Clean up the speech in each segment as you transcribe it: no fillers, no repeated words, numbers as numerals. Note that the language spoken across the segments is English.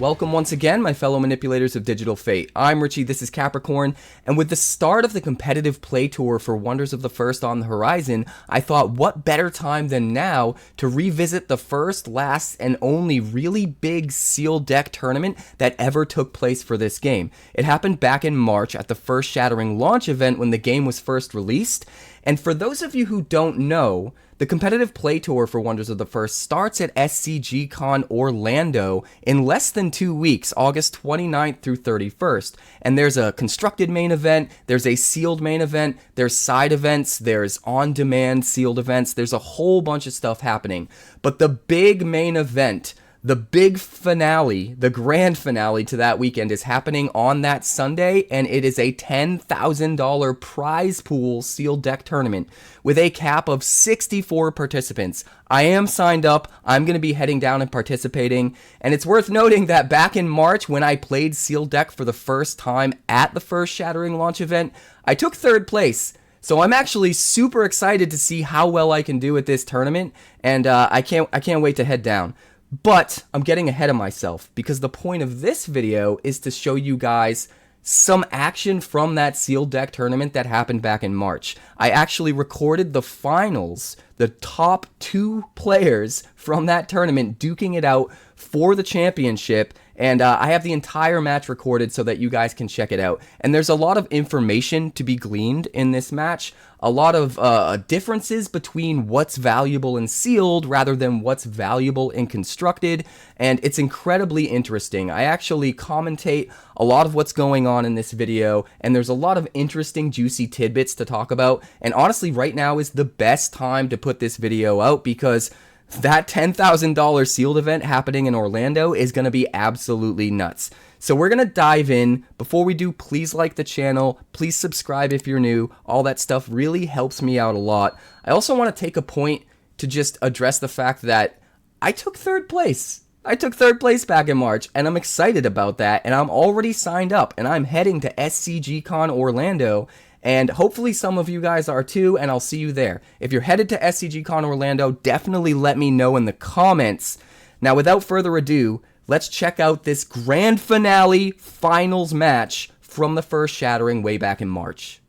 Welcome once again, my fellow manipulators of digital fate. I'm Richie, this is Capricorn, and with the start of the competitive play tour for Wonders of the First on the horizon, I thought what better time than now to revisit the first, last, and only really big sealed deck tournament that ever took place for this game. It happened back in March at the first Shattering launch event when the game was first released, and for those of you who don't know, the competitive play tour for Wonders of the First starts at SCGCon Orlando in less than 2 weeks, August 29th through 31st. And there's a constructed main event, there's a sealed main event, there's side events, there's on-demand sealed events, there's a whole bunch of stuff happening. But the big main event, the big finale, the grand finale to that weekend is happening on that Sunday, and it is a $10,000 prize pool sealed deck tournament with a cap of 64 participants. I am signed up, I'm going to be heading down and participating, and it's worth noting that back in March when I played sealed deck for the first time at the first Shattering launch event, I took third place. So I'm actually super excited to see how well I can do at this tournament, and I can't wait to head down. But I'm getting ahead of myself because the point of this video is to show you guys some action from that sealed deck tournament that happened back in March. I actually recorded the finals, the top 2 players from that tournament duking it out for the championship, and I have the entire match recorded so that you guys can check it out. And there's a lot of information to be gleaned in this match, a lot of differences between what's valuable in sealed rather than what's valuable in constructed, and it's incredibly interesting. I actually commentate a lot of what's going on in this video, and there's a lot of interesting juicy tidbits to talk about, and honestly right now is the best time to put this video out because that $10,000 sealed event happening in Orlando is going to be absolutely nuts. So we're going to dive in. Before we do, please like the channel. Please subscribe if you're new. All that stuff really helps me out a lot. I also want to take a point to just address the fact that I took third place. I took third place back in March, and I'm excited about that, and I'm already signed up, and I'm heading to SCGCon Orlando, and hopefully some of you guys are too, and I'll see you there. If you're headed to SCGCon Orlando, definitely let me know in the comments. Now, without further ado, let's check out this grand finale finals match from the first Shattering way back in March.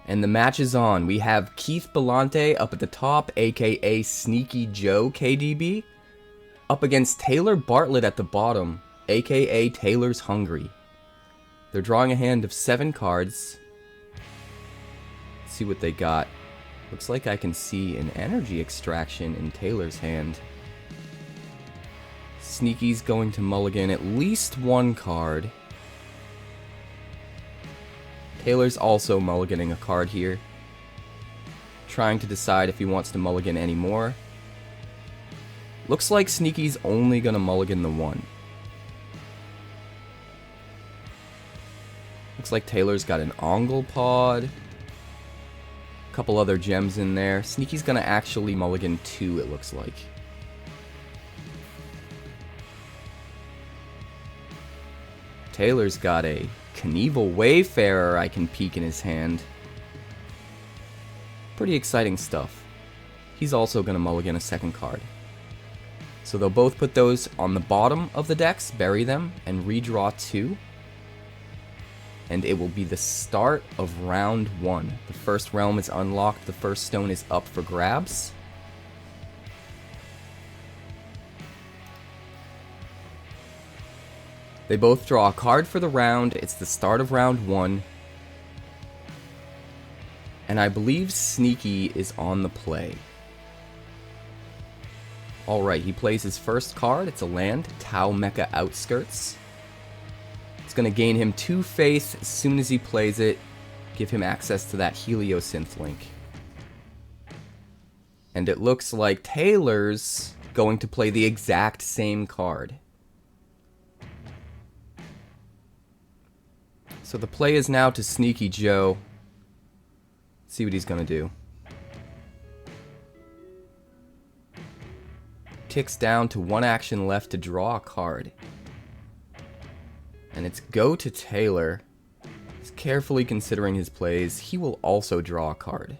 And the match is on. We have Keith Bellante up at the top, aka Sneaky Joe KDB, up against Taylor Bartlett at the bottom, aka Taylor's Hungry. They're drawing a hand of 7 cards. Let's see what they got. Looks like I can see an energy extraction in Taylor's hand. Sneaky's going to mulligan at least 1 card. Taylor's also mulliganing a card here, trying to decide if he wants to mulligan any more. Looks like Sneaky's only gonna mulligan the 1. Looks like Taylor's got an Ongle Pod, a couple other gems in there. Sneaky's gonna actually mulligan 2, it looks like. Taylor's got a Knievel Wayfarer I can peek in his hand. Pretty exciting stuff. He's also gonna mulligan a 2nd card. So they'll both put those on the bottom of the decks, bury them, and redraw 2. And it will be the start of round 1. The first realm is unlocked, the first stone is up for grabs. They both draw a card for the round, it's the start of round 1. And I believe Sneaky is on the play. Alright, he plays his first card, it's a land, Tau Mecha Outskirts. It's going to gain him 2 faith as soon as he plays it, give him access to that Heliosynth link. And it looks like Taylor's going to play the exact same card. So the play is now to Sneaky Joe. Let's see what he's going to do. Ticks down to 1 action left to draw a card. And it's go to Taylor. He's carefully considering his plays. He will also draw a card.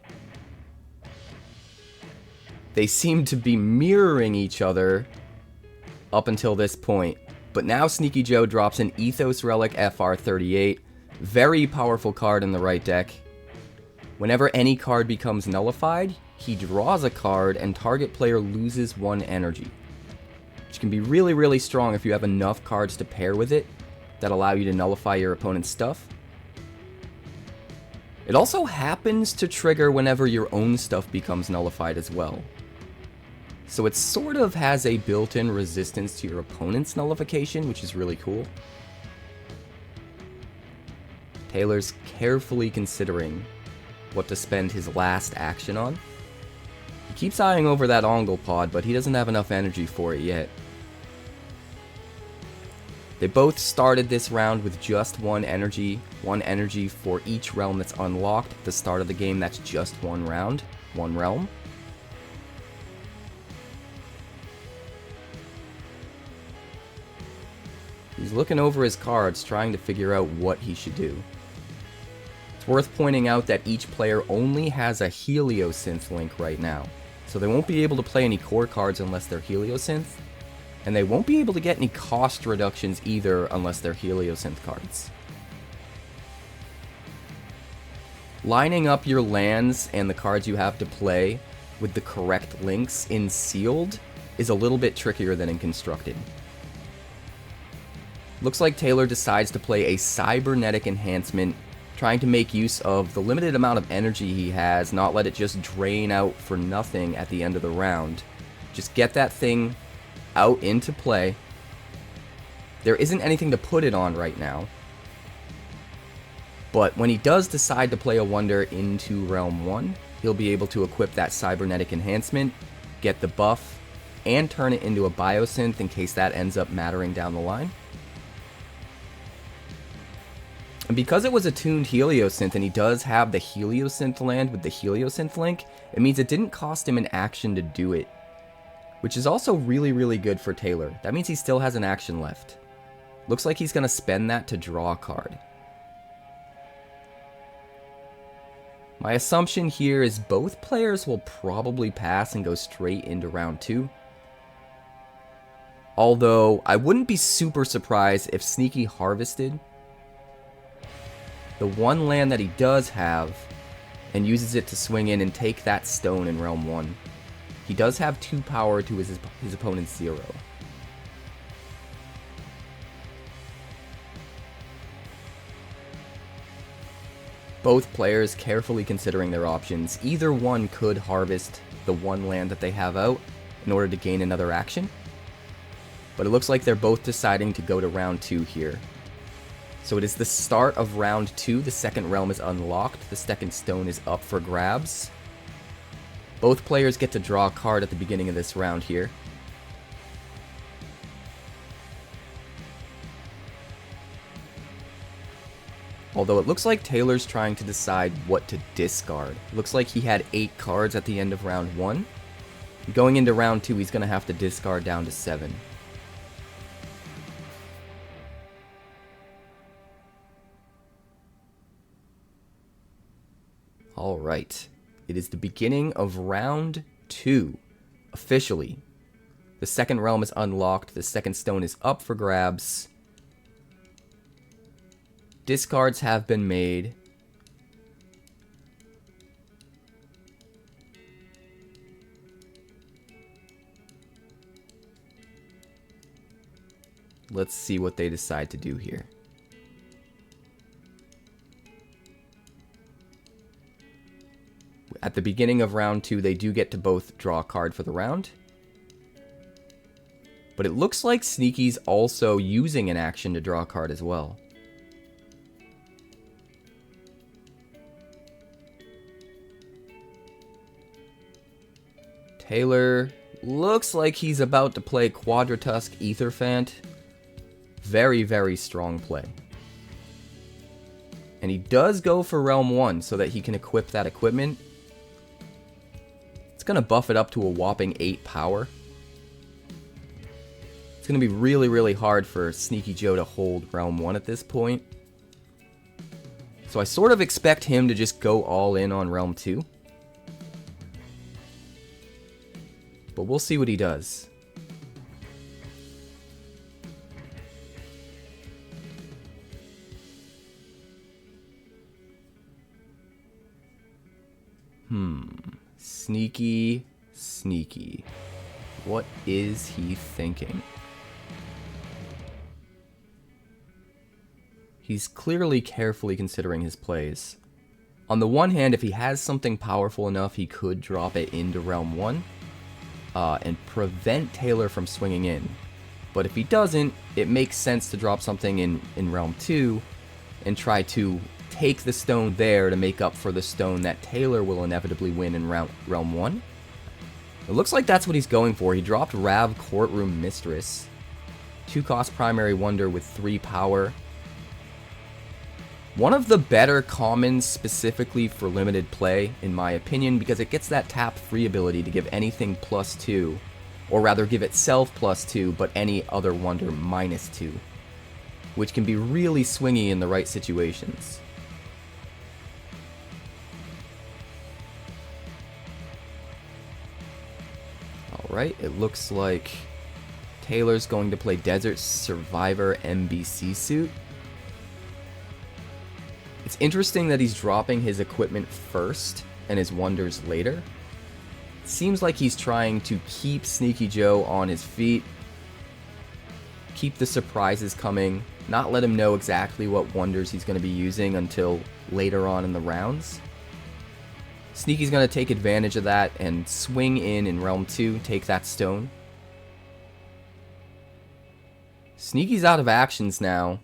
They seem to be mirroring each other up until this point. But now Sneaky Joe drops an Ethos Relic FR38. Very powerful card in the right deck. Whenever any card becomes nullified, he draws a card and target player loses 1 energy. Which can be really, really strong if you have enough cards to pair with it that allow you to nullify your opponent's stuff. It also happens to trigger whenever your own stuff becomes nullified as well. So it sort of has a built-in resistance to your opponent's nullification, which is really cool. Taylor's carefully considering what to spend his last action on. He keeps eyeing over that Ongle Pod, but he doesn't have enough energy for it yet. They both started this round with just 1 energy for each realm that's unlocked. At the start of the game, that's just 1 round, 1 realm. He's looking over his cards, trying to figure out what he should do. It's worth pointing out that each player only has a Heliosynth link right now, so they won't be able to play any core cards unless they're Heliosynth, and they won't be able to get any cost reductions either unless they're Heliosynth cards. Lining up your lands and the cards you have to play with the correct links in Sealed is a little bit trickier than in Constructed. Looks like Taylor decides to play a Cybernetic Enhancement, trying to make use of the limited amount of energy he has, not let it just drain out for nothing at the end of the round. Just get that thing out into play. There isn't anything to put it on right now. But when he does decide to play a Wonder into Realm 1, he'll be able to equip that Cybernetic Enhancement, get the buff, and turn it into a Biosynth in case that ends up mattering down the line. And because it was a tuned Heliosynth and he does have the Heliosynth land with the Heliosynth link, it means it didn't cost him an action to do it. Which is also really, really good for Taylor. That means he still has an action left. Looks like he's going to spend that to draw a card. My assumption here is both players will probably pass and go straight into round 2. Although, I wouldn't be super surprised if Sneaky harvested the 1 land that he does have and uses it to swing in and take that stone in Realm 1. He does have 2 power to his opponent's 0. Both players carefully considering their options. Either one could harvest the 1 land that they have out in order to gain another action. But it looks like they're both deciding to go to round 2 here. So it is the start of round 2. The second realm is unlocked. The second stone is up for grabs. Both players get to draw a card at the beginning of this round here. Although it looks like Taylor's trying to decide what to discard. Looks like he had 8 cards at the end of round 1. Going into round 2, he's going to have to discard down to 7. Alright, it is the beginning of round 2, officially. The second realm is unlocked, the second stone is up for grabs. Discards have been made. Let's see what they decide to do here. At the beginning of round 2, they do get to both draw a card for the round. But it looks like Sneaky's also using an action to draw a card as well. Taylor looks like he's about to play Quadratusk Aetherfant. Very, very strong play. And he does go for Realm 1 so that he can equip that equipment. It's going to buff it up to a whopping 8 power. It's going to be really, really hard for Sneaky Joe to hold Realm 1 at this point. So I sort of expect him to just go all in on Realm 2. But we'll see what he does. Sneaky, sneaky. What is he thinking? He's clearly carefully considering his plays. On the one hand, if he has something powerful enough, he could drop it into Realm 1 and prevent Taylor from swinging in. But if he doesn't, it makes sense to drop something in Realm 2 and try to take the stone there to make up for the stone that Taylor will inevitably win in Realm 1. It looks like that's what he's going for. He dropped Rav Courtroom Mistress. 2-cost Primary Wonder with 3 power. One of the better commons specifically for limited play, in my opinion, because it gets that tap free ability to give anything +2, or rather give itself +2, but any other wonder -2, which can be really swingy in the right situations. Alright, it looks like Taylor's going to play Desert Survivor MBC suit. It's interesting that he's dropping his equipment first and his wonders later. It seems like he's trying to keep Sneaky Joe on his feet, keep the surprises coming, not let him know exactly what wonders he's going to be using until later on in the rounds. Sneaky's going to take advantage of that and swing in Realm 2, take that stone. Sneaky's out of actions now.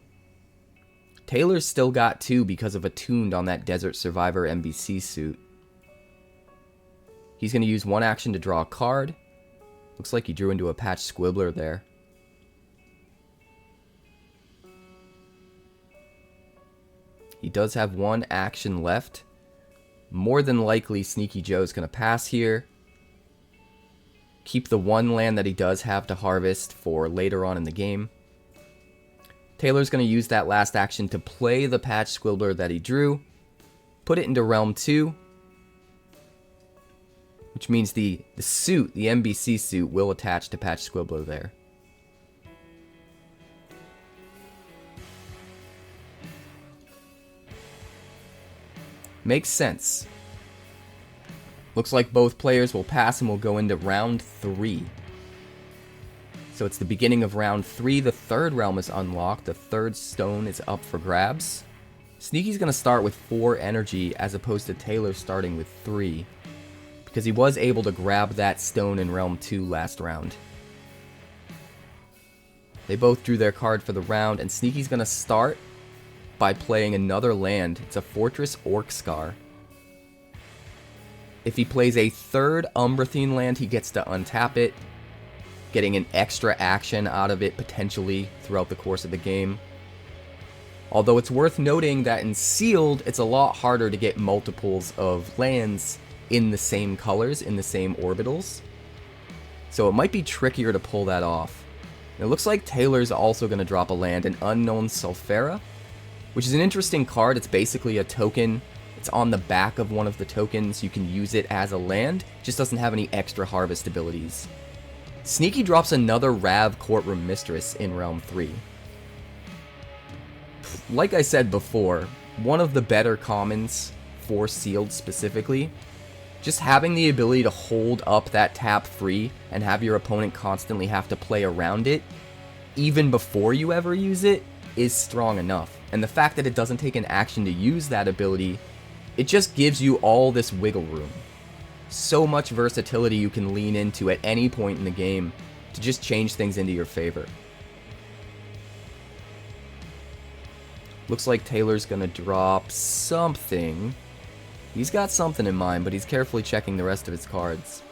Taylor's still got 2 because of Attuned on that Desert Survivor MBC suit. He's going to use 1 action to draw a card. Looks like he drew into a Patch Squibbler there. He does have 1 action left. More than likely, Sneaky Joe's going to pass here. Keep the 1 land that he does have to harvest for later on in the game. Taylor's going to use that last action to play the Patch Squibbler that he drew, put it into Realm 2, which means the suit, the MBC suit, will attach to Patch Squibbler there. Makes sense. Looks like both players will pass and will go into round 3. So it's the beginning of round 3. The 3rd realm is unlocked. The 3rd stone is up for grabs. Sneaky's going to start with 4 energy as opposed to Taylor starting with 3. Because he was able to grab that stone in realm 2 last round. They both drew their card for the round, and Sneaky's going to start by playing another land. It's a Fortress Orcscar. If he plays a 3rd Umbrathine land, he gets to untap it, getting an extra action out of it potentially throughout the course of the game. Although it's worth noting that in Sealed, it's a lot harder to get multiples of lands in the same colors, in the same orbitals. So it might be trickier to pull that off. It looks like Taylor's also going to drop a land, an Unknown Sulfera, which is an interesting card. It's basically a token. It's on the back of one of the tokens. You can use it as a land. Just doesn't have any extra harvest abilities. Sneaky drops another Rav Courtroom Mistress in Realm 3. Like I said before, one of the better commons for Sealed specifically. Just having the ability to hold up that tap free and have your opponent constantly have to play around it, even before you ever use it, is strong enough. And the fact that it doesn't take an action to use that ability, it just gives you all this wiggle room. So much versatility you can lean into at any point in the game to just change things into your favor. Looks like Taylor's gonna drop something. He's got something in mind, but he's carefully checking the rest of his cards.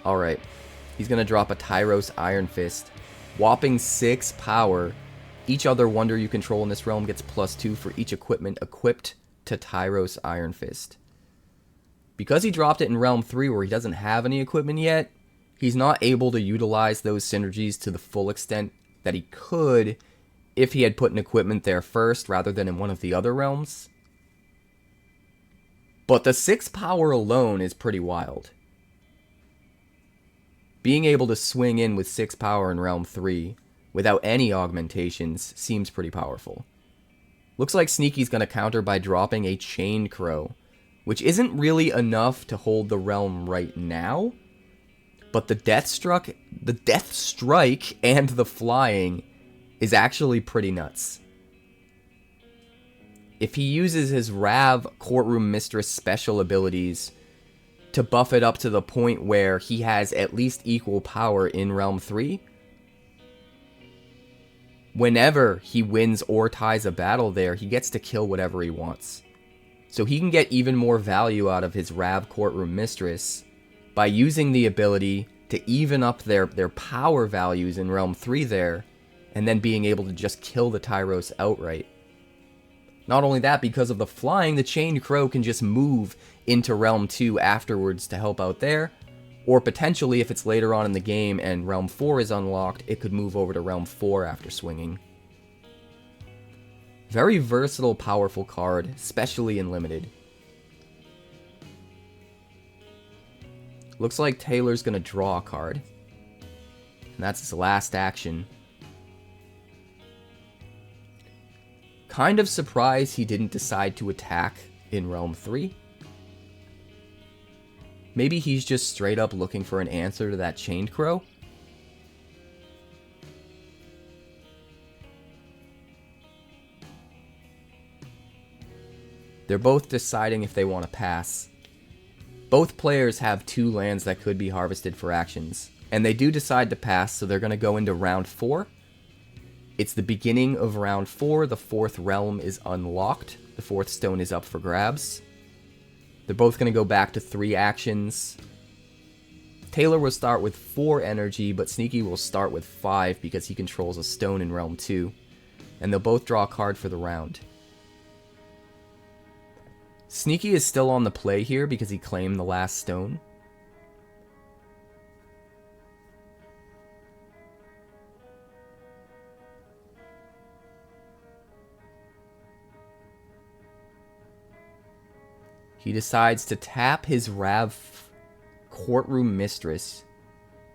Alright. He's going to drop a Tyros Iron Fist. Whopping 6 power. Each other wonder you control in this realm gets +2 for each equipment equipped to Tyros Iron Fist. Because he dropped it in Realm 3 where he doesn't have any equipment yet, he's not able to utilize those synergies to the full extent that he could if he had put an equipment there first rather than in one of the other realms. But the 6 power alone is pretty wild. Being able to swing in with 6 power in Realm 3 without any augmentations seems pretty powerful. Looks like Sneaky's going to counter by dropping a Chained Crow, which isn't really enough to hold the realm right now. But the Death Strike and the Flying is actually pretty nuts. If he uses his Rav Courtroom Mistress special abilities to buff it up to the point where he has at least equal power in Realm 3, whenever he wins or ties a battle there, he gets to kill whatever he wants. So he can get even more value out of his Rav Courtroom Mistress by using the ability to even up their power values in Realm 3 there, and then being able to just kill the Tyros outright. Not only that, because of the flying, the Chained Crow can just move into Realm 2 afterwards to help out there, or potentially, if it's later on in the game and Realm 4 is unlocked, it could move over to Realm 4 after swinging. Very versatile, powerful card, especially in Limited. Looks like Taylor's going to draw a card, and that's his last action. Kind of surprised he didn't decide to attack in Realm 3. Maybe he's just straight up looking for an answer to that Chained Crow. They're both deciding if they want to pass. Both players have 2 lands that could be harvested for actions, and they do decide to pass, so they're going to go into round 4. It's the beginning of round 4, the 4th realm is unlocked, the 4th stone is up for grabs. They're both going to go back to 3 actions. Taylor will start with 4 energy, but Sneaky will start with 5 because he controls a stone in Realm 2. And they'll both draw a card for the round. Sneaky is still on the play here because he claimed the last stone. He decides to tap his Rav Courtroom Mistress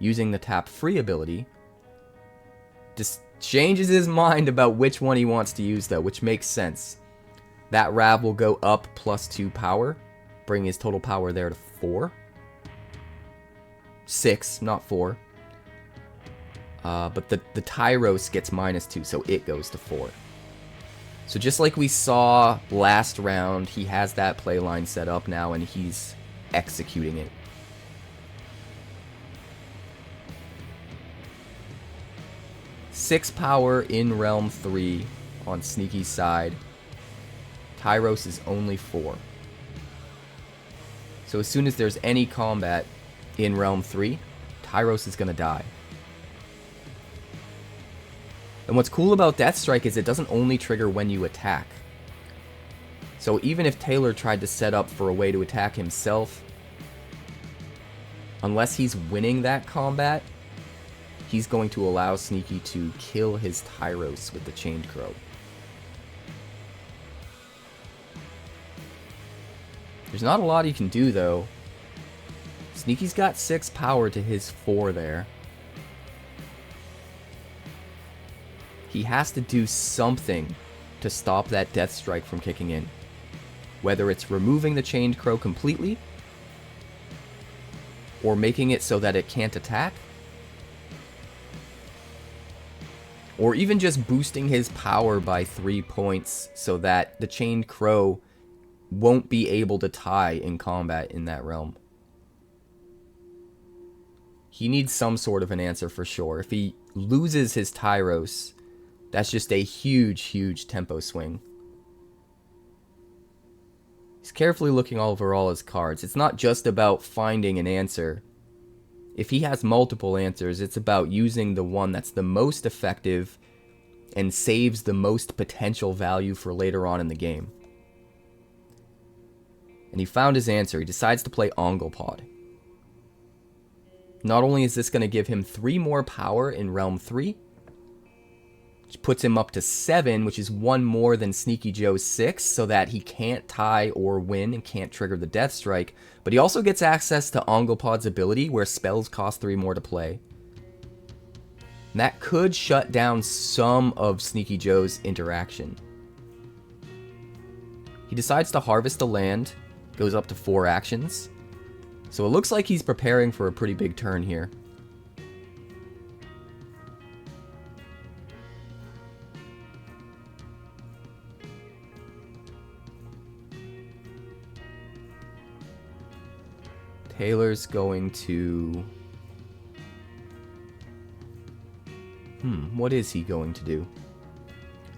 using the tap free ability. Just changes his mind about which one he wants to use though, which makes sense. That Rav will go up +2 power, bring his total power there to 4. 6, not 4. But the Tyros gets -2, so it goes to 4. So just like we saw last round, he has that playline set up now, and he's executing it. Six power in Realm 3 on Sneaky's side. Tyros is only 4. So as soon as there's any combat in Realm 3, Tyros is going to die. And what's cool about Death Strike is it doesn't only trigger when you attack. So even if Taylor tried to set up for a way to attack himself, unless he's winning that combat, he's going to allow Sneaky to kill his Tyros with the Chained Crow. There's not a lot he can do though. Sneaky's got 6 power to his 4 there. He has to do something to stop that Death Strike from kicking in. Whether it's removing the Chained Crow completely, or making it so that it can't attack, or even just boosting his power by 3 points so that the Chained Crow won't be able to tie in combat in that realm. He needs some sort of an answer for sure. If he loses his Tyros, that's just a huge, huge tempo swing. He's carefully looking over all his cards. It's not just about finding an answer. If he has multiple answers, it's about using the one that's the most effective and saves the most potential value for later on in the game. And he found his answer. He decides to play Onglepod. Not only is this going to give him 3 more power in Realm 3, which puts him up to 7, which is 1 more than Sneaky Joe's 6, so that he can't tie or win and can't trigger the Death Strike. But he also gets access to Onglepod's ability, where spells cost 3 more to play. And that could shut down some of Sneaky Joe's interaction. He decides to harvest a land, goes up to 4 actions. So it looks like he's preparing for a pretty big turn here. Taylor's going to... what is he going to do?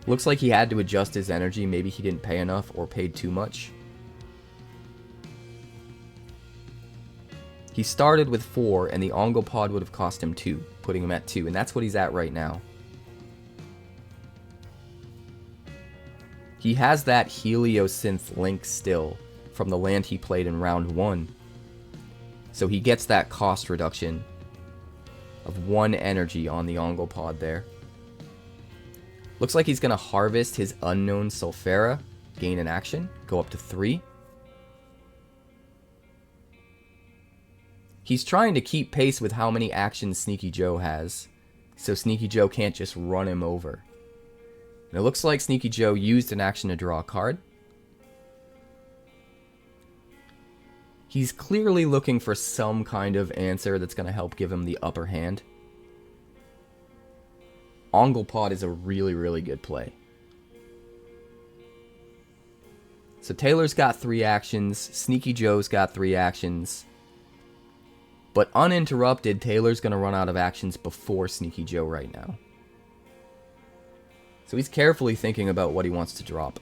Looks like he had to adjust his energy. Maybe he didn't pay enough or paid too much. He started with 4, and the Ongopod would have cost him 2, putting him at 2, and that's what he's at right now. He has that Heliosynth link still from the land he played in round 1. So he gets that cost reduction of 1 energy on the Ongopod there. Looks like he's going to harvest his Unknown Sulfera, gain an action, go up to 3. He's trying to keep pace with how many actions Sneaky Joe has, so Sneaky Joe can't just run him over. And it looks like Sneaky Joe used an action to draw a card. He's clearly looking for some kind of answer that's going to help give him the upper hand. Ongopod is a really, really good play. So Taylor's got 3 actions, Sneaky Joe's got 3 actions. But uninterrupted, Taylor's going to run out of actions before Sneaky Joe right now. So he's carefully thinking about what he wants to drop.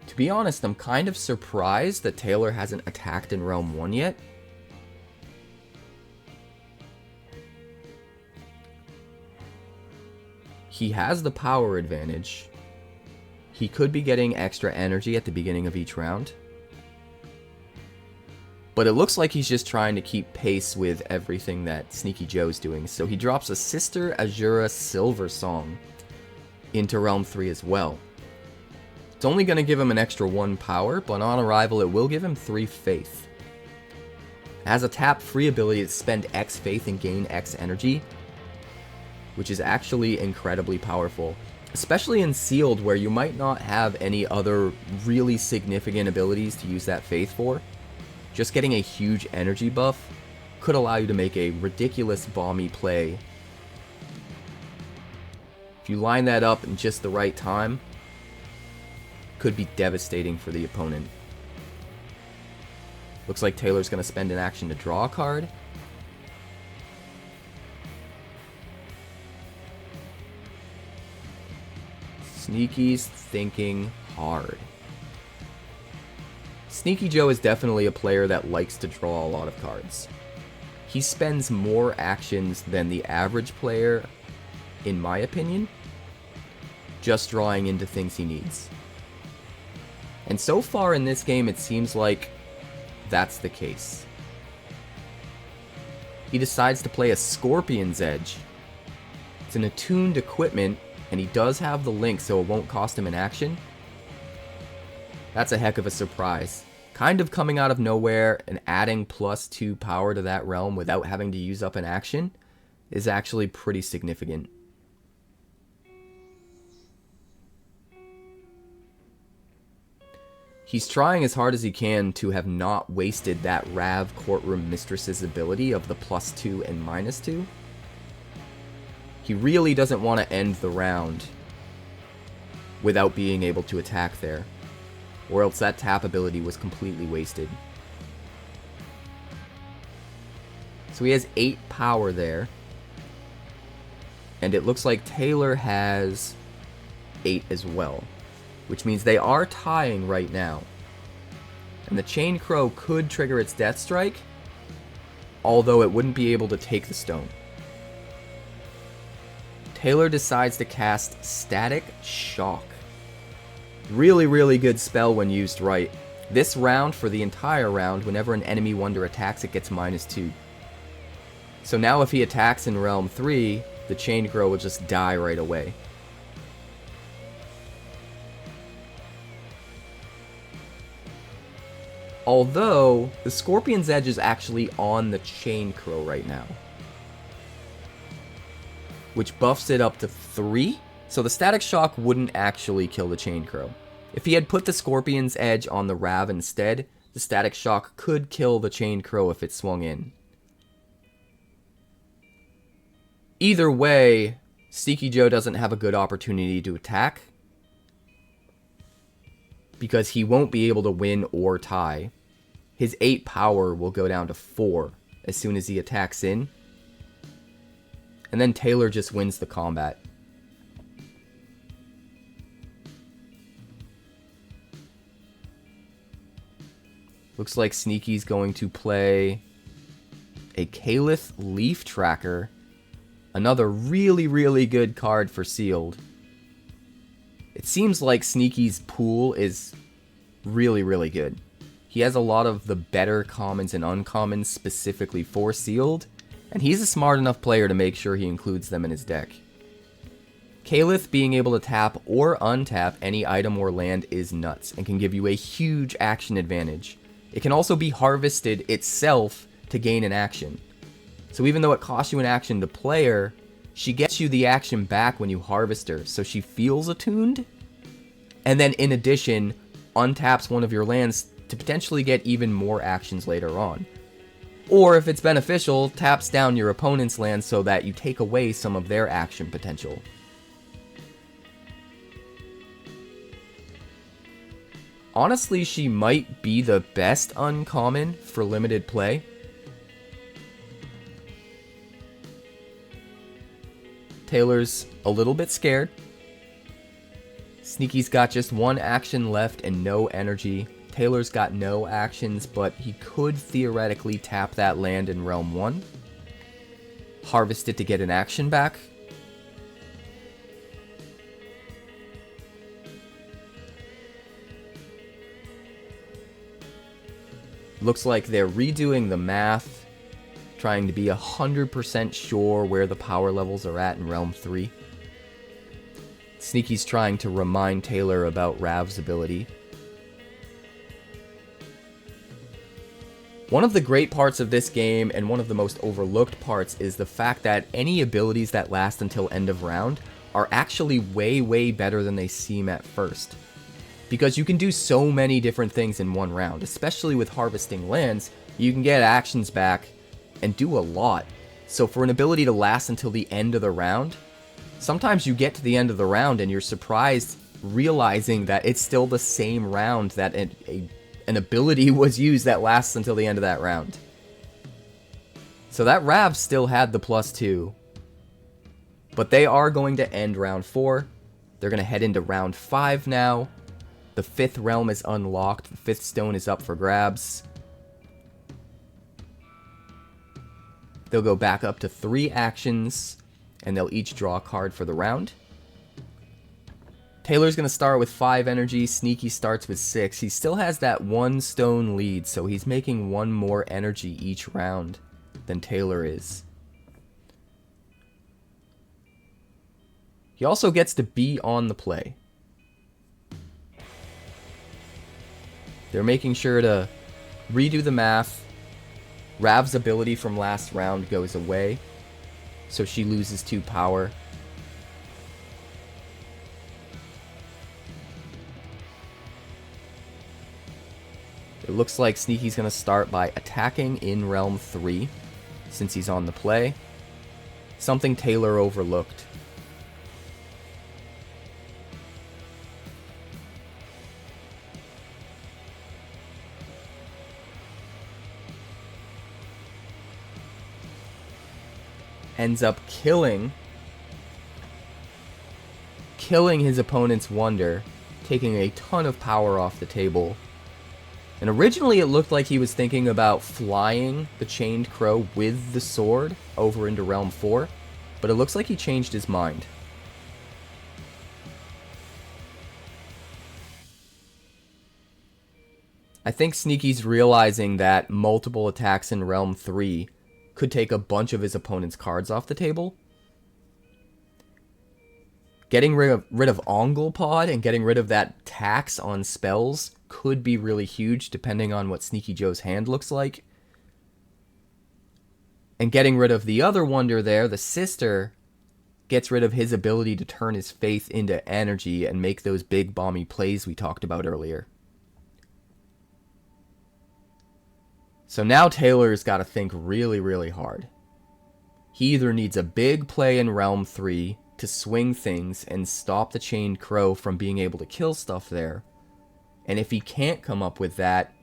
To be honest, I'm kind of surprised that Taylor hasn't attacked in Realm 1 yet. He has the power advantage. He could be getting extra energy at the beginning of each round. But it looks like he's just trying to keep pace with everything that Sneaky Joe's doing. So he drops a Sister Azura Silver Song into Realm 3 as well. It's only going to give him an extra 1 power, but on arrival it will give him 3 faith. It has a tap-free ability to spend X faith and gain X energy, which is actually incredibly powerful. Especially in Sealed, where you might not have any other really significant abilities to use that faith for. Just getting a huge energy buff could allow you to make a ridiculous bomby play. If you line that up in just the right time, could be devastating for the opponent. Looks like Taylor's going to spend an action to draw a card. Sneaky's thinking hard. Sneaky Joe is definitely a player that likes to draw a lot of cards. He spends more actions than the average player, in my opinion, just drawing into things he needs. And so far in this game, it seems like that's the case. He decides to play a Scorpion's Edge. It's an attuned equipment, and he does have the link, so it won't cost him an action. That's a heck of a surprise. Kind of coming out of nowhere and adding +2 power to that realm without having to use up an action is actually pretty significant. He's trying as hard as he can to have not wasted that Rav Courtroom Mistress's ability of the +2 and -2. He really doesn't want to end the round without being able to attack there, or else that tap ability was completely wasted. So he has 8 power there, and it looks like Taylor has 8 as well, which means they are tying right now. And the Chain Crow could trigger its Death Strike, although it wouldn't be able to take the stone. Taylor decides to cast Static Shock. Really, really good spell when used right. This round, for the entire round, whenever an enemy wonder attacks, it gets -2. So now if he attacks in Realm 3, the Chain Crow will just die right away. Although, the Scorpion's Edge is actually on the 𝐶hainCrow right now, which buffs it up to 3. So the Static Shock wouldn't actually kill the 𝐶hainCrow. If he had put the Scorpion's Edge on the Rav instead, the Static Shock could kill the 𝐶hainCrow if it swung in. Either way, Sneaky Joe doesn't have a good opportunity to attack, because he won't be able to win or tie. His 8 power will go down to 4 as soon as he attacks in. And then Taylor just wins the combat. Looks like Sneaky's going to play a Calyth Leaf Tracker. Another really, really good card for sealed. It seems like Sneaky's pool is really, really good. He has a lot of the better commons and uncommons specifically for sealed, and he's a smart enough player to make sure he includes them in his deck. Calyth being able to tap or untap any item or land is nuts, and can give you a huge action advantage. It can also be harvested itself to gain an action. So even though it costs you an action to play her, she gets you the action back when you harvest her, so she feels attuned, and then in addition, untaps one of your lands to potentially get even more actions later on. Or if it's beneficial, taps down your opponent's land so that you take away some of their action potential. Honestly, she might be the best uncommon for limited play. Taylor's a little bit scared. Sneaky's got just 1 action left and no energy. Taylor's got no actions, but he could theoretically tap that land in Realm 1. Harvest it to get an action back. Looks like they're redoing the math, trying to be 100% sure where the power levels are at in Realm 3. Sneaky's trying to remind Taylor about Rav's ability. One of the great parts of this game, and one of the most overlooked parts, is the fact that any abilities that last until end of round are actually way, way better than they seem at first. Because you can do so many different things in one round, especially with harvesting lands. You can get actions back and do a lot. So for an ability to last until the end of the round, sometimes you get to the end of the round and you're surprised realizing that it's still the same round that an ability was used that lasts until the end of that round. So that Rav still had the +2. But they are going to end round 4. They're going to head into round 5 now. The 5th realm is unlocked. The 5th stone is up for grabs. They'll go back up to 3 actions, and they'll each draw a card for the round. Taylor's going to start with 5 energy. Sneaky starts with 6. He still has that 1 stone lead, so he's making 1 more energy each round than Taylor is. He also gets to be on the play. They're making sure to redo the math. Rav's ability from last round goes away, so she loses 2 power. It looks like Sneaky's going to start by attacking in Realm 3, since he's on the play. Something Taylor overlooked. Ends up killing his opponent's Wonder, taking a ton of power off the table. And originally it looked like he was thinking about flying the Chained Crow with the sword over into Realm 4, but it looks like he changed his mind. I think Sneaky's realizing that multiple attacks in Realm 3 could take a bunch of his opponent's cards off the table. Getting rid of Onglepod and getting rid of that tax on spells could be really huge depending on what Sneaky Joe's hand looks like. And getting rid of the other wonder there, the sister, gets rid of his ability to turn his faith into energy and make those big bomby plays we talked about earlier. So now Taylor's got to think really, really hard. He either needs a big play in Realm 3 to swing things and stop the Chained Crow from being able to kill stuff there. And if he can't come up with that,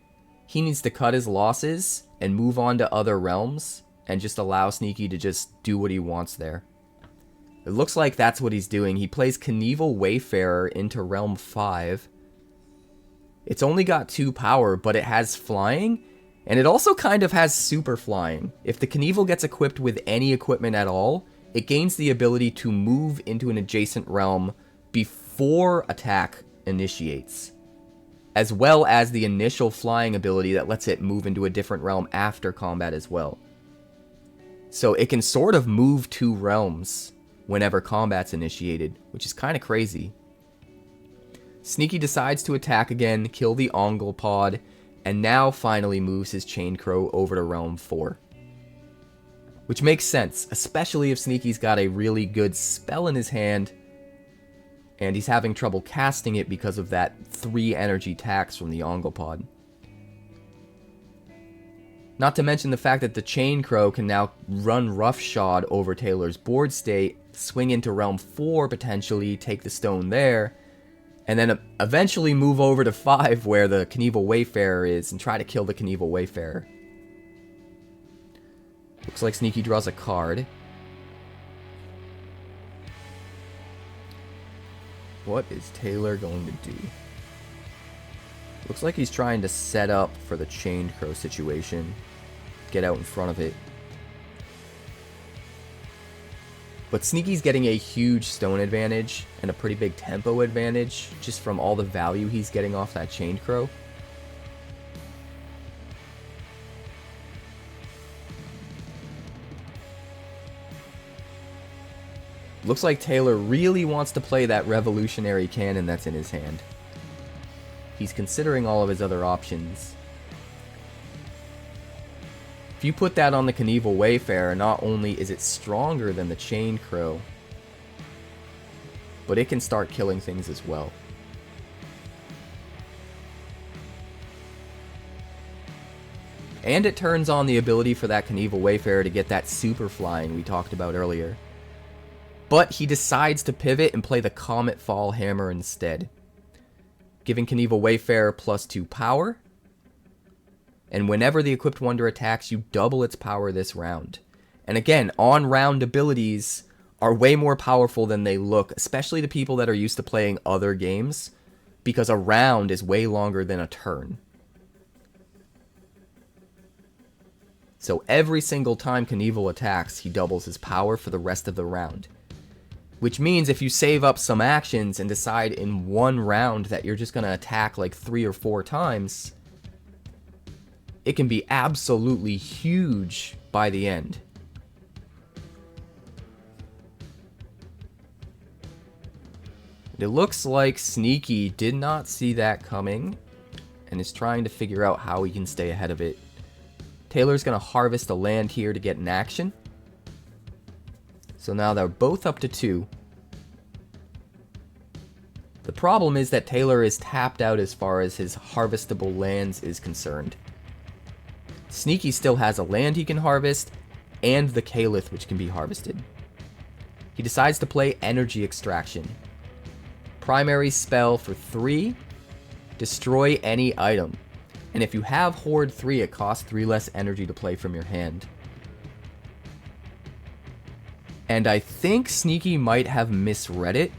he needs to cut his losses and move on to other realms and just allow Sneaky to just do what he wants there. It looks like that's what he's doing. He plays Knievel Wayfarer into Realm 5. It's only got 2 power, but it has flying, and it also kind of has super flying. If the Knievel gets equipped with any equipment at all, it gains the ability to move into an adjacent realm before attack initiates, as well as the initial flying ability that lets it move into a different realm after combat as well. So it can sort of move 2 realms whenever combat's initiated, which is kind of crazy. Sneaky decides to attack again, kill the Ongle Pod, and now finally moves his Chained Crow over to Realm 4. Which makes sense, especially if Sneaky's got a really good spell in his hand, and he's having trouble casting it because of that 3 energy tax from the Ongle Pod. Not to mention the fact that the Chained Crow can now run roughshod over Taylor's board state, swing into Realm 4 potentially, take the stone there, and then eventually move over to 5 where the Knievel Wayfarer is and try to kill the Knievel Wayfarer. Looks like Sneaky draws a card. What is Taylor going to do? Looks like he's trying to set up for the Chained Crow situation. Get out in front of it. But Sneaky's getting a huge stone advantage and a pretty big tempo advantage just from all the value he's getting off that Chained Crow. Looks like Taylor really wants to play that revolutionary cannon that's in his hand. He's considering all of his other options. If you put that on the Knievel Wayfarer, not only is it stronger than the Chained Crow, but it can start killing things as well. And it turns on the ability for that Knievel Wayfarer to get that super flying we talked about earlier. But he decides to pivot and play the Comet Fall Hammer instead, giving Knievel Wayfarer +2 power. And whenever the equipped wonder attacks, you double its power this round. And again, on-round abilities are way more powerful than they look, especially to people that are used to playing other games, because a round is way longer than a turn. So every single time Knievel attacks, he doubles his power for the rest of the round. Which means if you save up some actions and decide in one round that you're just going to attack like 3 or 4 times, it can be absolutely huge by the end. It looks like Sneaky did not see that coming and is trying to figure out how he can stay ahead of it. Taylor's going to harvest a land here to get an action. So now they're both up to 2. The problem is that Taylor is tapped out as far as his harvestable lands is concerned. Sneaky still has a land he can harvest, and the Calyth which can be harvested. He decides to play Energy Extraction. Primary spell for 3, destroy any item. And if you have Horde 3, it costs 3 less energy to play from your hand. And I think Sneaky might have misread it.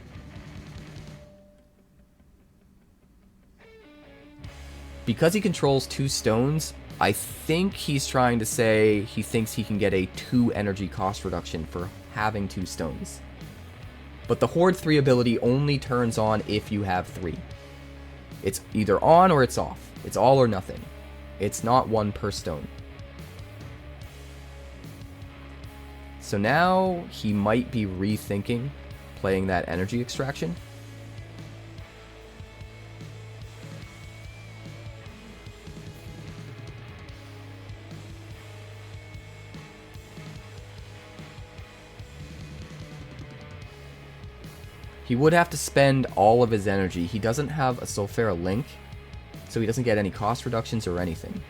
Because he controls 2 stones, I think he's trying to say he thinks he can get a 2 energy cost reduction for having 2 stones. But the Horde 3 ability only turns on if you have 3. It's either on or it's off. It's all or nothing. It's not 1 per stone. So now he might be rethinking playing that Energy Extraction. He would have to spend all of his energy. He doesn't have a Sulfera Link, so he doesn't get any cost reductions or anything.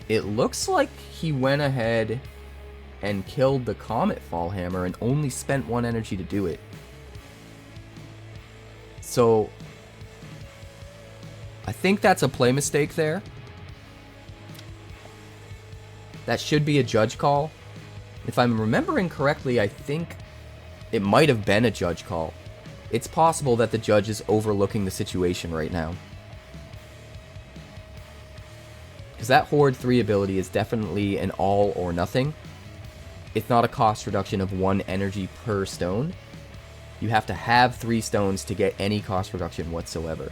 It looks like he went ahead and killed the Comet Fallhammer and only spent 1 energy to do it. So I think that's a play mistake there. That should be a judge call. If I'm remembering correctly, I think it might have been a judge call. It's possible that the judge is overlooking the situation right now. Because that Horde 3 ability is definitely an all or nothing. It's not a cost reduction of 1 energy per stone. You have to have 3 stones to get any cost reduction whatsoever.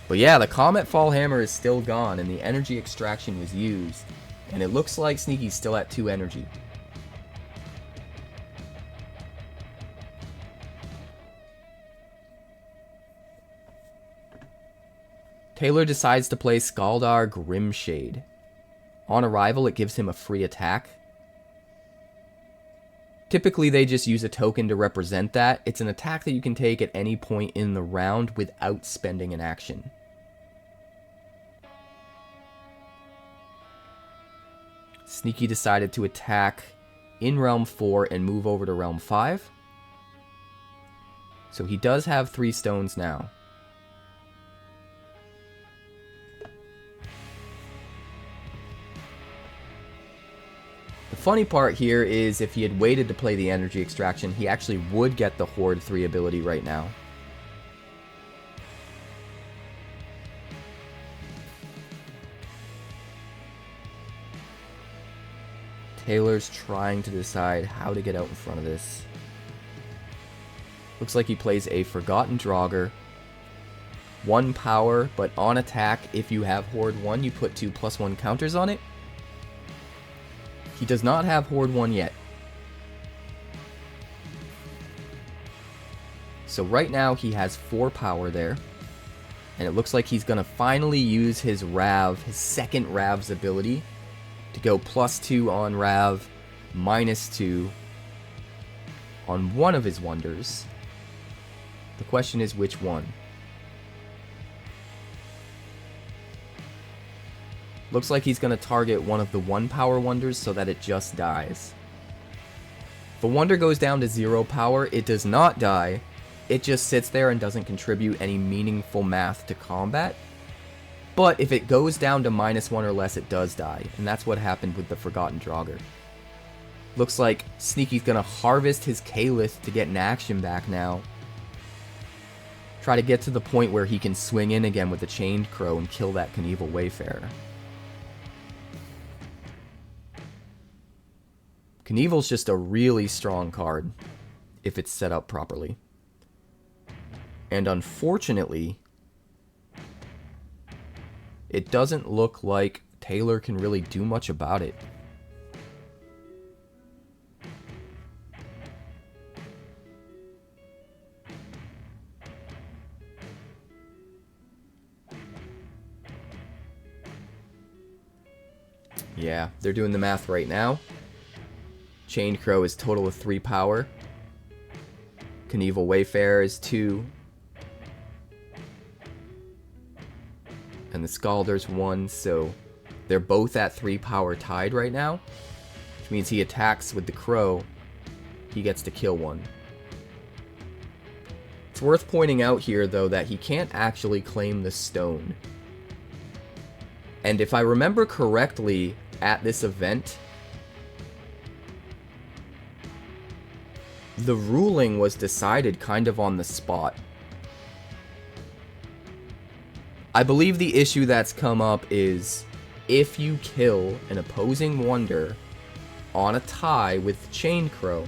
But yeah, the Comet Fallhammer is still gone and the energy extraction was used. And it looks like Sneaky's still at 2 energy. Taylor decides to play Skaldar Grimshade. On arrival, it gives him a free attack. Typically, they just use a token to represent that. It's an attack that you can take at any point in the round without spending an action. Sneaky decided to attack in Realm 4 and move over to Realm 5. So he does have 3 stones now. The funny part here is if he had waited to play the energy extraction, he actually would get the Horde 3 ability right now. Taylor's trying to decide how to get out in front of this. Looks like he plays a Forgotten Draugr. 1 power, but on attack, if you have Horde 1, you put 2 +1 counters on it. He does not have Horde 1 yet. So right now he has 4 power there. And it looks like he's going to finally use his Rav, his second Rav's ability, to go +2 on Rav, -2 on one of his wonders. The question is which one? Looks like he's going to target one of the 1 power wonders so that it just dies. If a wonder goes down to 0 power, it does not die. It just sits there and doesn't contribute any meaningful math to combat. But if it goes down to -1 or less, it does die. And that's what happened with the Forgotten Draugr. Looks like Sneaky's going to harvest his Kaelith to get an action back now. Try to get to the point where he can swing in again with the Chained Crow and kill that Knievel Wayfarer. Knievel's just a really strong card if it's set up properly. And unfortunately, it doesn't look like Taylor can really do much about it. Yeah, they're doing the math right now. Chained Crow is total of 3 power. Knievel Wayfarer is 2. And the Skaldar's 1, so they're both at 3 power tied right now. Which means he attacks with the Crow. He gets to kill 1. It's worth pointing out here, though, that he can't actually claim the stone. And if I remember correctly, at this event, the ruling was decided kind of on the spot. I believe the issue that's come up is if you kill an opposing wonder on a tie with Chained Crow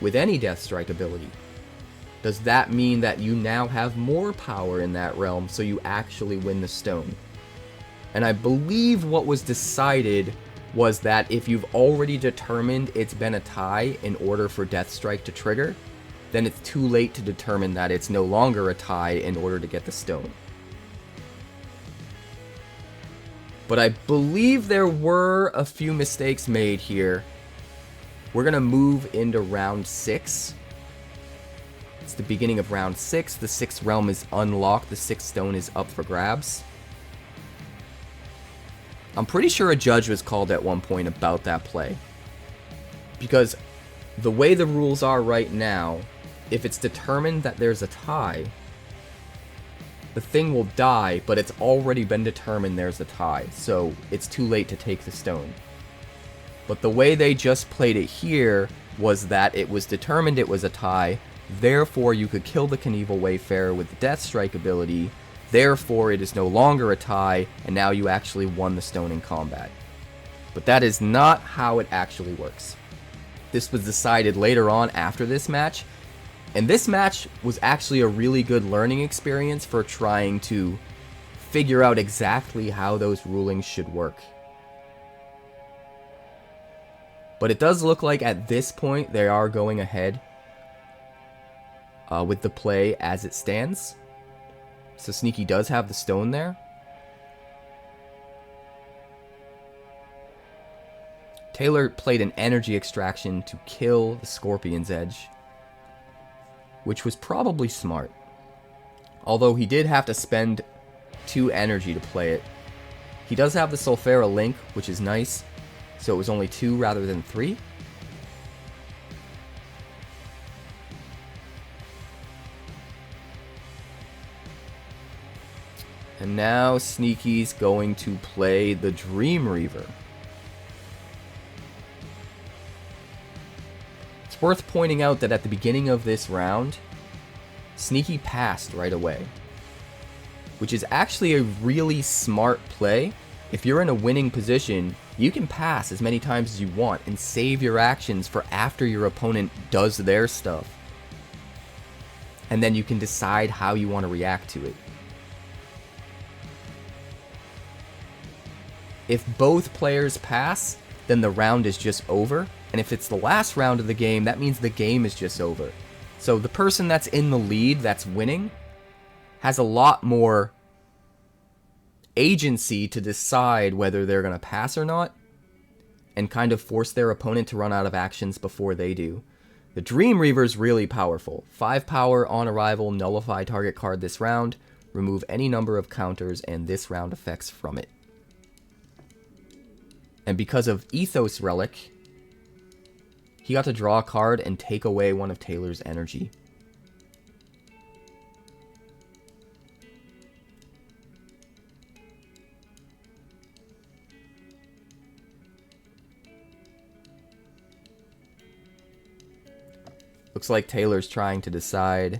with any Death Strike ability, does that mean that you now have more power in that realm so you actually win the stone? And I believe what was decided was that if you've already determined it's been a tie in order for Death Strike to trigger, then it's too late to determine that it's no longer a tie in order to get the stone. But I believe there were a few mistakes made here. We're going to move into round 6. It's the beginning of round 6. The 6th realm is unlocked. The 6th stone is up for grabs. I'm pretty sure a judge was called at one point about that play. Because the way the rules are right now, if it's determined that there's a tie, the thing will die, but it's already been determined there's a tie, so it's too late to take the stone. But the way they just played it here was that it was determined it was a tie, therefore you could kill the Knievel Wayfarer with the Death Strike ability, therefore it is no longer a tie, and now you actually won the stone in combat. But that is not how it actually works. This was decided later on after this match, and this match was actually a really good learning experience for trying to figure out exactly how those rulings should work. But it does look like at this point they are going ahead with the play as it stands. So Sneaky does have the stone there. Taylor played an energy extraction to kill the Scorpion's Edge, which was probably smart. Although he did have to spend 2 energy to play it. He does have the Sulfera Link, which is nice. So it was only 2 rather than 3. And now Sneaky's going to play the Dream Reaver. It's worth pointing out that at the beginning of this round, Sneaky passed right away, which is actually a really smart play. If you're in a winning position, you can pass as many times as you want and save your actions for after your opponent does their stuff. And then you can decide how you want to react to it. If both players pass, then the round is just over. And if it's the last round of the game, that means the game is just over. So the person that's in the lead, that's winning, has a lot more agency to decide whether they're going to pass or not, and kind of force their opponent to run out of actions before they do. The Dream Reaver is really powerful. 5 power on arrival, nullify target card this round, remove any number of counters and this round effects from it. And because of Ethos Relic, he got to draw a card and take away one of Taylor's energy. Looks like Taylor's trying to decide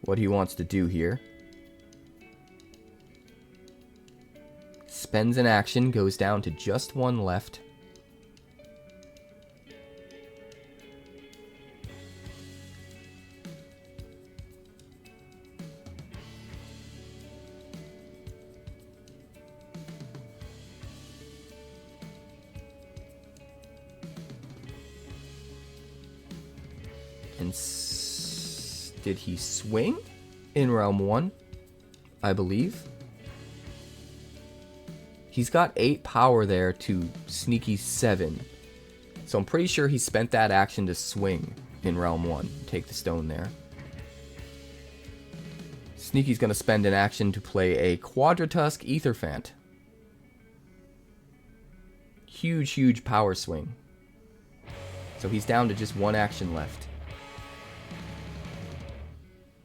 what he wants to do here. Spends an action, goes down to just 1 left. And did he swing in Realm 1? I believe. He's got 8 power there to Sneaky 7. So I'm pretty sure he spent that action to swing in Realm 1. Take the stone there. Sneaky's going to spend an action to play a Quadratusk Aetherfant. Huge, huge power swing. So he's down to just 1 action left.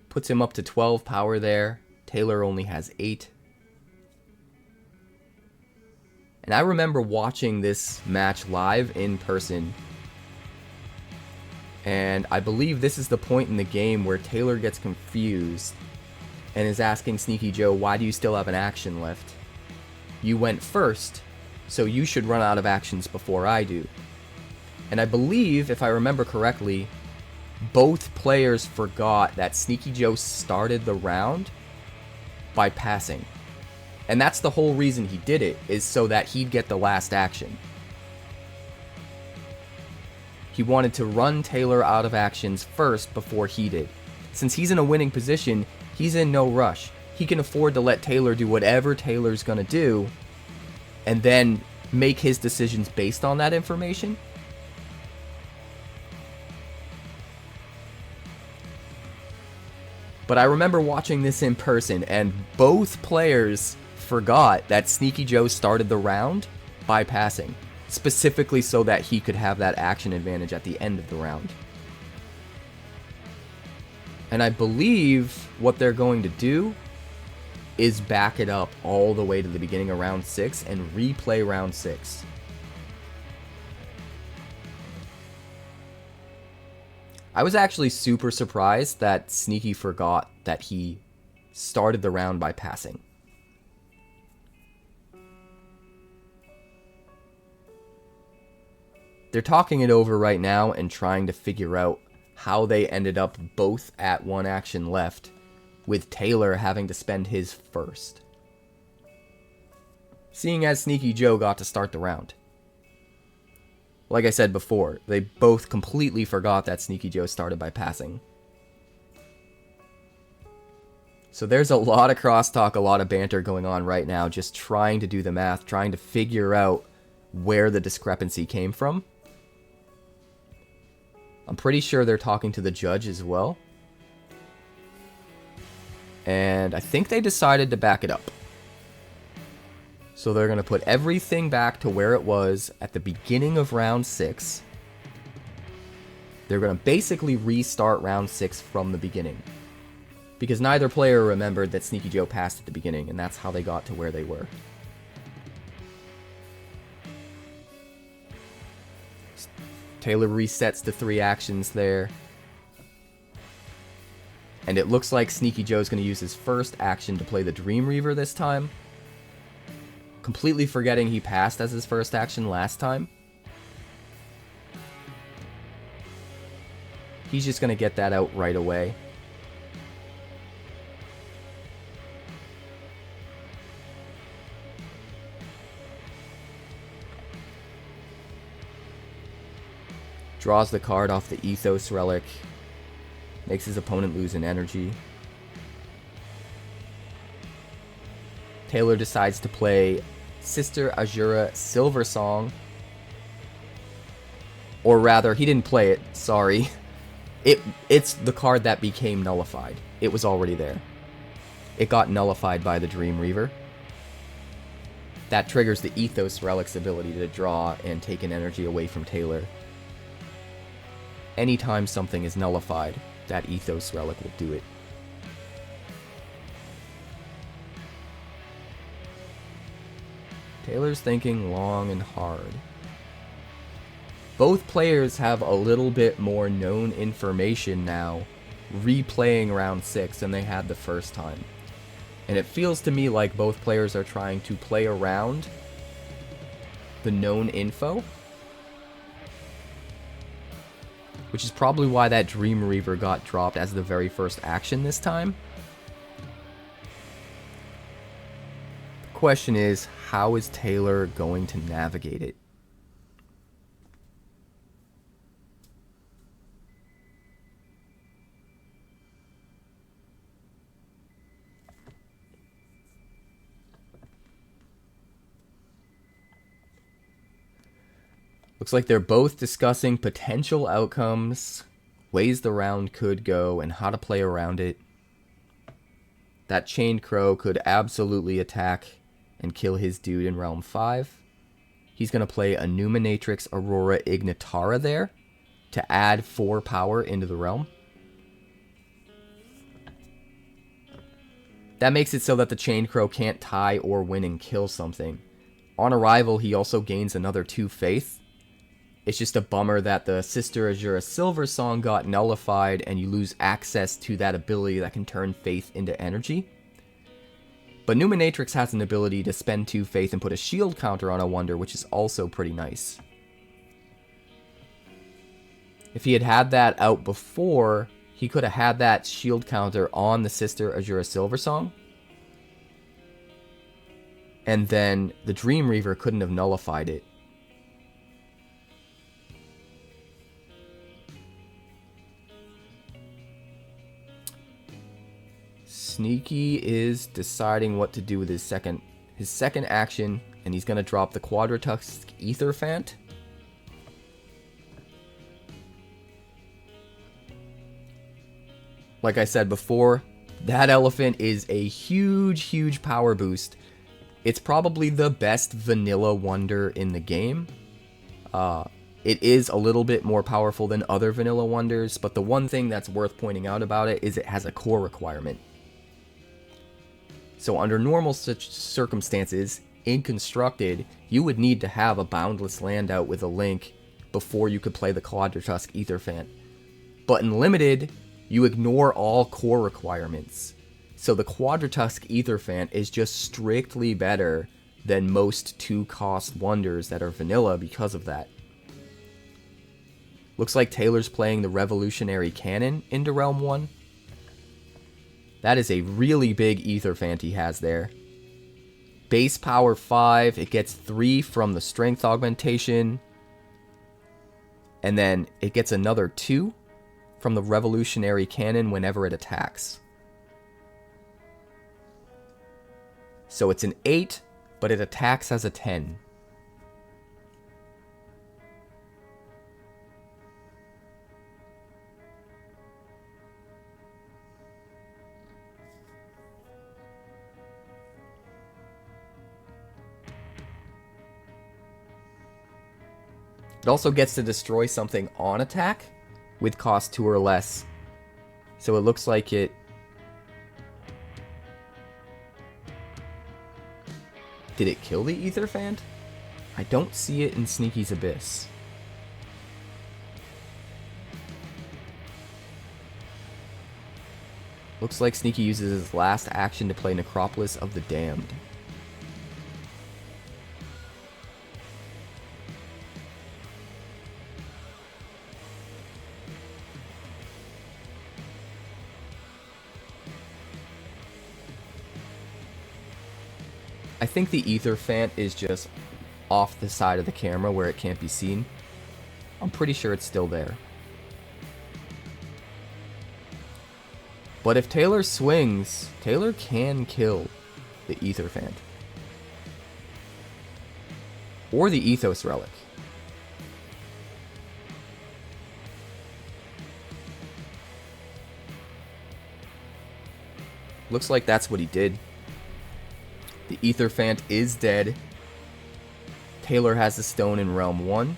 Puts him up to 12 power there. Taylor only has 8. And I remember watching this match live in person. And I believe this is the point in the game where Taylor gets confused and is asking Sneaky Joe, why do you still have an action left? You went first, so you should run out of actions before I do. And I believe, if I remember correctly, both players forgot that Sneaky Joe started the round by passing. And that's the whole reason he did it, is so that he'd get the last action. He wanted to run Taylor out of actions first before he did. Since he's in a winning position, he's in no rush. He can afford to let Taylor do whatever Taylor's gonna do and then make his decisions based on that information. But I remember watching this in person, and both players forgot that Sneaky Joe started the round by passing, specifically so that he could have that action advantage at the end of the round. And I believe what they're going to do is back it up all the way to the beginning of round 6 and replay round 6. I was actually super surprised that Sneaky forgot that he started the round by passing. They're talking it over right now and trying to figure out how they ended up both at 1 action left, with Taylor having to spend his first, seeing as Sneaky Joe got to start the round. Like I said before, they both completely forgot that Sneaky Joe started by passing. So there's a lot of crosstalk, a lot of banter going on right now, just trying to do the math, trying to figure out where the discrepancy came from. I'm pretty sure they're talking to the judge as well. And I think they decided to back it up. So they're going to put everything back to where it was at the beginning of round 6. They're going to basically restart round 6 from the beginning, because neither player remembered that Sneaky Joe passed at the beginning, and that's how they got to where they were. Taylor resets to 3 actions there. And it looks like Sneaky Joe's going to use his first action to play the Dream Reaver this time, completely forgetting he passed as his first action last time. He's just going to get that out right away. Draws the card off the Ethos Relic. Makes his opponent lose an energy. Taylor decides to play Sister Azura Silversong. Or rather, he didn't play it, sorry. It's the card that became nullified. It was already there. It got nullified by the Dream Reaver. That triggers the Ethos Relic's ability to draw and take an energy away from Taylor. Anytime something is nullified, that Ethos Relic will do it. Taylor's thinking long and hard. Both players have a little bit more known information now, replaying round 6 than they had the first time. And it feels to me like both players are trying to play around the known info, which is probably why that Dream Reaver got dropped as the very first action this time. The question is, how is Taylor going to navigate it? Looks like they're both discussing potential outcomes, ways the round could go, and how to play around it. That Chained Crow could absolutely attack and kill his dude in Realm 5. He's going to play a Numinatrix Aurora Ignitara there to add 4 power into the realm. That makes it so that the Chained Crow can't tie or win and kill something. On arrival, he also gains another 2 faith. It's just a bummer that the Sister Azura Silversong got nullified and you lose access to that ability that can turn faith into energy. But Numinatrix has an ability to spend 2 faith and put a shield counter on a wonder, which is also pretty nice. If he had had that out before, he could have had that shield counter on the Sister Azura Silversong. And then the Dream Reaver couldn't have nullified it. Sneaky is deciding what to do with his second action. And he's going to drop the Quadratusk Aetherfant. Like I said before, that elephant is a huge, huge power boost. It's probably the best vanilla wonder in the game. It is a little bit more powerful than other vanilla wonders, but the one thing that's worth pointing out about it is it has a core requirement. So under normal such circumstances, in Constructed, you would need to have a boundless land out with a link before you could play the Quadratusk Aetherfant. But in Limited, you ignore all core requirements. So the Quadratusk Aetherfant is just strictly better than most 2-cost wonders that are vanilla because of that. Looks like Taylor's playing the Revolutionary Cannon into Realm 1. That is a really big Aetherfant he has there. Base power 5, it gets 3 from the strength augmentation. And then it gets another 2 from the Revolutionary Cannon whenever it attacks. So it's an 8, but it attacks as a 10. It also gets to destroy something on attack with cost 2 or less. So it looks like it... Did it kill the Aetherfant? I don't see it in Sneaky's Abyss. Looks like Sneaky uses his last action to play Necropolis of the Damned. I think the Aetherfant is just off the side of the camera where it can't be seen. I'm pretty sure it's still there. But if Taylor swings, Taylor can kill the Aetherfant. Or the Ethos Relic. Looks like that's what he did. The Aetherfant is dead. Taylor has the stone in Realm 1.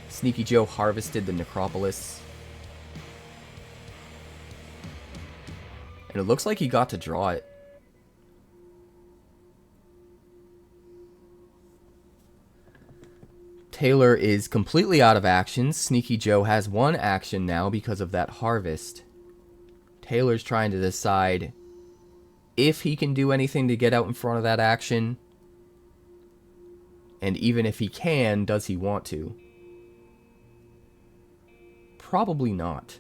Sneaky Joe harvested the Necropolis. And it looks like he got to draw it. Taylor is completely out of actions. Sneaky Joe has 1 action now because of that harvest. Taylor's trying to decide if he can do anything to get out in front of that action. And even if he can, does he want to? Probably not.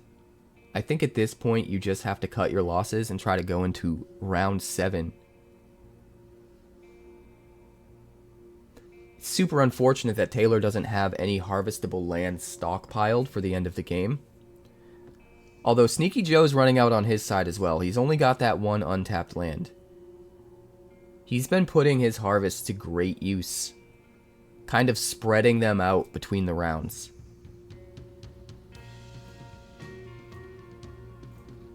I think at this point you just have to cut your losses and try to go into round 7. It's super unfortunate that Taylor doesn't have any harvestable land stockpiled for the end of the game. Although Sneaky Joe's running out on his side as well. He's only got that 1 untapped land. He's been putting his harvests to great use. Kind of spreading them out between the rounds.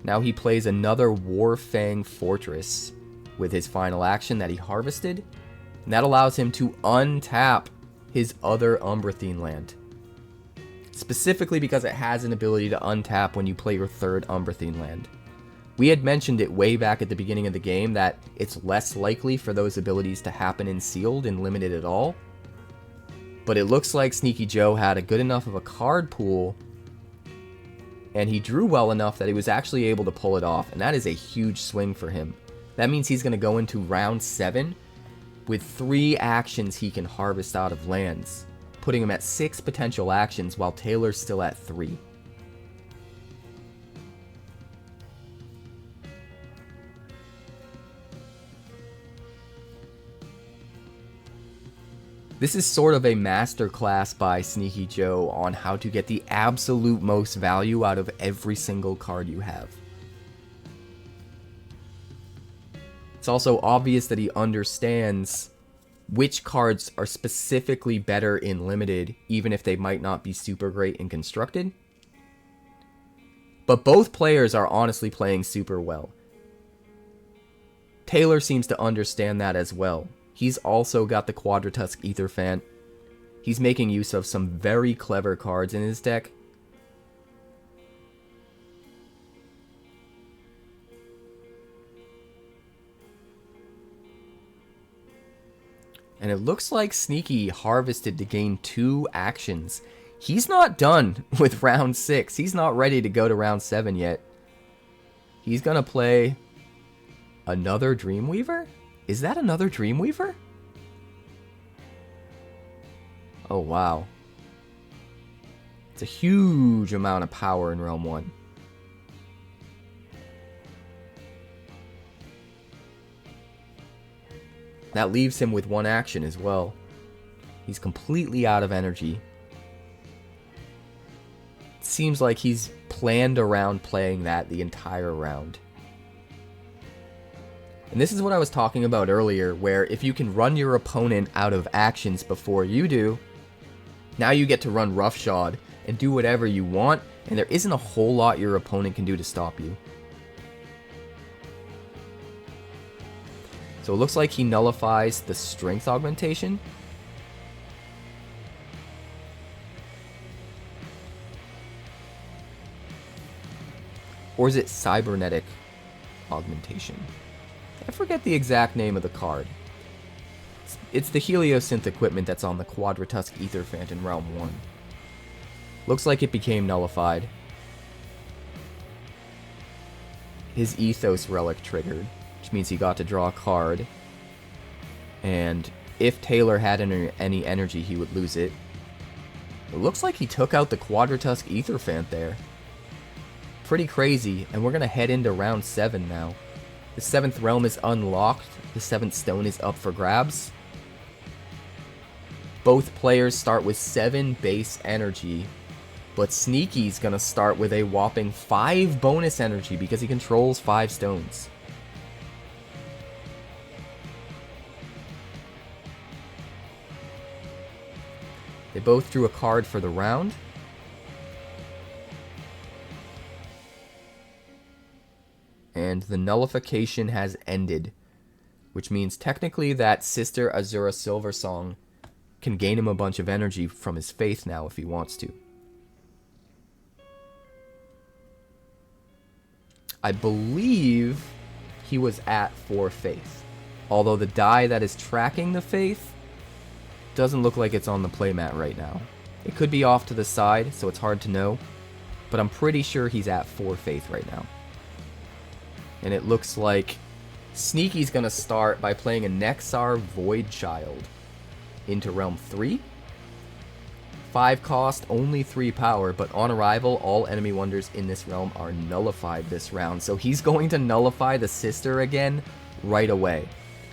Now he plays another Warfang Fortress with his final action that he harvested. And that allows him to untap his other Umbrathine land. Specifically because it has an ability to untap when you play your 3rd Umbrathine land. We had mentioned it way back at the beginning of the game that it's less likely for those abilities to happen in Sealed and Limited at all. But it looks like Sneaky Joe had a good enough of a card pool, and he drew well enough that he was actually able to pull it off, and that is a huge swing for him. That means he's going to go into round 7 with 3 actions he can harvest out of lands, putting him at 6 potential actions while Taylor's still at 3. This is sort of a masterclass by Sneaky Joe on how to get the absolute most value out of every single card you have. It's also obvious that he understands which cards are specifically better in Limited, even if they might not be super great in Constructed. But both players are honestly playing super well. Taylor seems to understand that as well. He's also got the Quadratusk Aetherfant. He's making use of some very clever cards in his deck. And it looks like Sneaky harvested to gain 2 actions. He's not done with round 6. He's not ready to go to round 7 yet. He's going to play another Dreamweaver? Is that another Dreamweaver? Oh, wow. It's a huge amount of power in Realm 1. That leaves him with 1 action as well. He's completely out of energy. It seems like he's planned around playing that the entire round. And this is what I was talking about earlier, where if you can run your opponent out of actions before you do, now you get to run Roughshod and do whatever you want, and there isn't a whole lot your opponent can do to stop you. So it looks like he nullifies the Strength Augmentation. Or is it Cybernetic Augmentation? I forget the exact name of the card. It's the Heliosynth equipment that's on the Quadratusk Aetherfant in Realm 1. Looks like it became nullified. His Ethos Relic triggered, which means he got to draw a card. And if Taylor had any energy, he would lose it. It looks like he took out the Quadratusk Aetherfant there. Pretty crazy, and we're going to head into round 7 now. The 7th realm is unlocked. The 7th stone is up for grabs. Both players start with 7 base energy, but Sneaky's going to start with a whopping 5 bonus energy because he controls 5 stones. They both drew a card for the round. And the nullification has ended, which means technically that Sister Azura Silversong can gain him a bunch of energy from his faith now if he wants to. I believe he was at 4 faith, although the die that is tracking the faith doesn't look like it's on the playmat right now. It could be off to the side, so it's hard to know, but I'm pretty sure he's at 4 faith right now. And it looks like Sneaky's going to start by playing a Nexar Voidchild into Realm 3. 5 cost, only 3 power, but on arrival, all enemy wonders in this realm are nullified this round. So he's going to nullify the Sister again right away.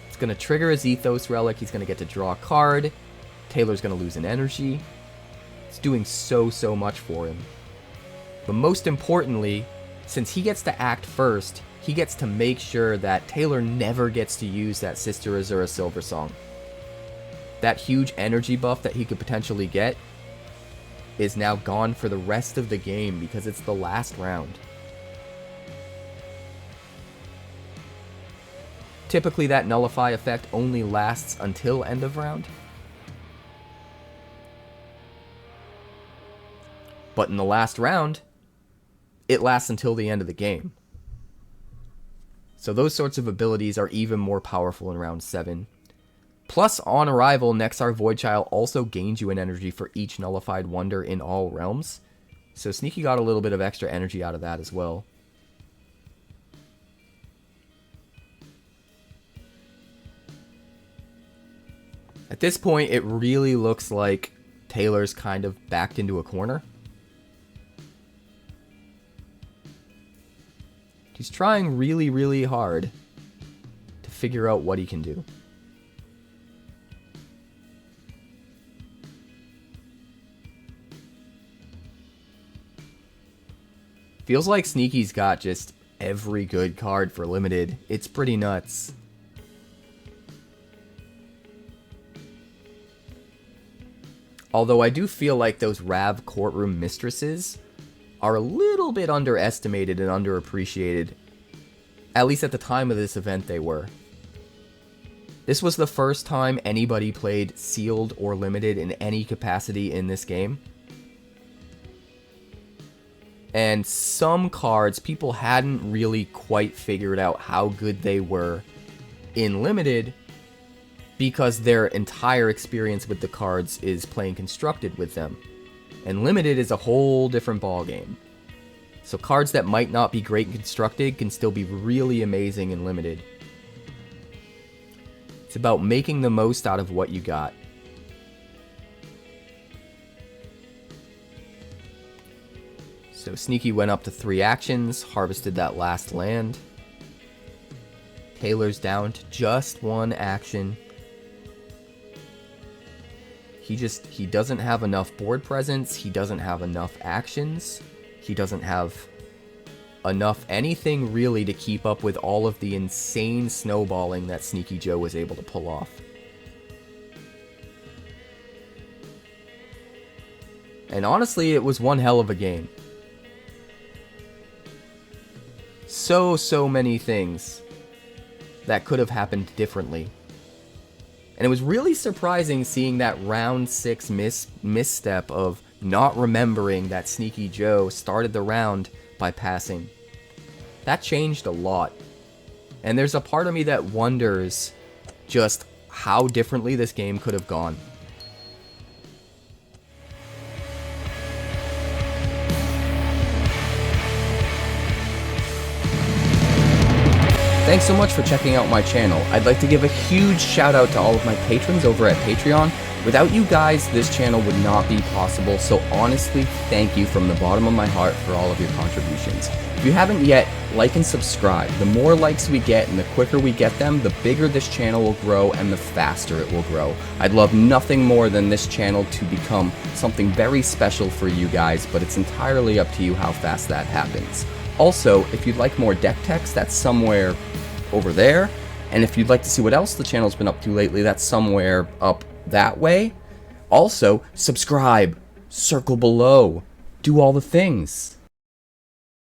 It's going to trigger his Ethos Relic. He's going to get to draw a card. Taylor's going to lose an energy. It's doing so much for him. But most importantly, since he gets to act first, he gets to make sure that Taylor never gets to use that Sister Azura Silversong. That huge energy buff that he could potentially get is now gone for the rest of the game because it's the last round. Typically that nullify effect only lasts until end of round. But in the last round, it lasts until the end of the game. So those sorts of abilities are even more powerful in round 7. Plus, on arrival, Nexar Voidchild also gains you an energy for each nullified wonder in all realms. So Sneaky got a little bit of extra energy out of that as well. At this point, it really looks like Taylor's kind of backed into a corner. He's trying really hard to figure out what he can do. Feels like Sneaky's got just every good card for limited. It's pretty nuts. Although I do feel like those Rav courtroom mistresses are a little bit underestimated and underappreciated. At least at the time of this event they were. This was the first time anybody played sealed or limited in any capacity in this game. And some cards, people hadn't really quite figured out how good they were in limited because their entire experience with the cards is playing constructed with them. And limited is a whole different ballgame. So cards that might not be great in constructed can still be really amazing in limited. It's about making the most out of what you got. So Sneaky went up to 3 actions, harvested that last land. Taylor's down to just 1 action. He doesn't have enough board presence, he doesn't have enough actions, he doesn't have enough anything really to keep up with all of the insane snowballing that Sneaky Joe was able to pull off. And honestly, it was one hell of a game. So many things that could have happened differently. And it was really surprising seeing that round 6 misstep of not remembering that Sneaky Joe started the round by passing. That changed a lot. And there's a part of me that wonders just how differently this game could have gone. Thanks so much for checking out my channel. I'd like to give a huge shout out to all of my patrons over at Patreon. Without you guys, this channel would not be possible, so honestly, thank you from the bottom of my heart for all of your contributions. If you haven't yet, like and subscribe. The more likes we get and the quicker we get them, the bigger this channel will grow and the faster it will grow. I'd love nothing more than this channel to become something very special for you guys, but it's entirely up to you how fast that happens. Also, if you'd like more deck text, that's somewhere over there. And if you'd like to see what else the channel's been up to lately, that's somewhere up that way. Also, subscribe, circle below, do all the things.